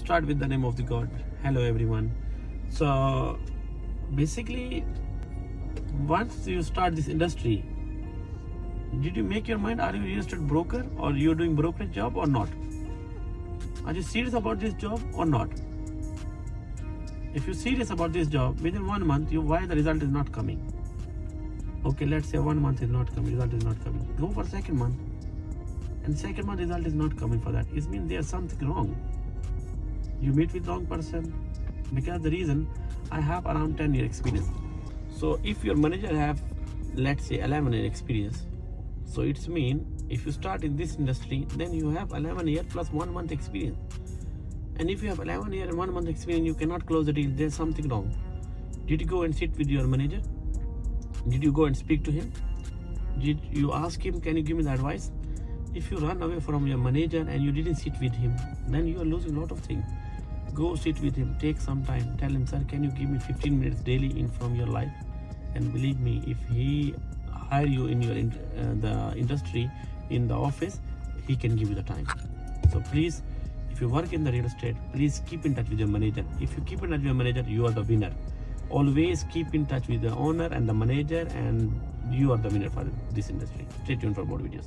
start with the name of the God. Hello everyone. So basically, once you start this industry, did you make your mind? Are you a real estate broker or you're doing brokerage job or not? Are you serious about this job or not? If you're serious about this job, within 1 month, why the result is not coming? Okay, let's say 1 month is not coming, result is not coming. Go for second month. And second month result is not coming for that. It means there's something wrong. You meet with wrong person. Because the reason, I have around 10 year experience. So if your manager have, let's say 11 year experience, so it's mean if you start in this industry, then you have 11 year plus 1 month experience. And if you have 11 year and 1 month experience, you cannot close the deal. There's something wrong. Did you go and sit with your manager? Did you go and speak to him? Did you ask him, can you give me the advice? If you run away from your manager and you didn't sit with him, then you are losing a lot of things. Go sit with him, take some time, tell him, sir, can you give me 15 minutes daily in from your life? And believe me, if he hire you in your the industry, in the office, he can give you the time. So please, if you work in the real estate, please keep in touch with your manager. If you keep in touch with your manager, you are the winner. Always keep in touch with the owner and the manager, and you are the winner for this industry. Stay tuned for more videos.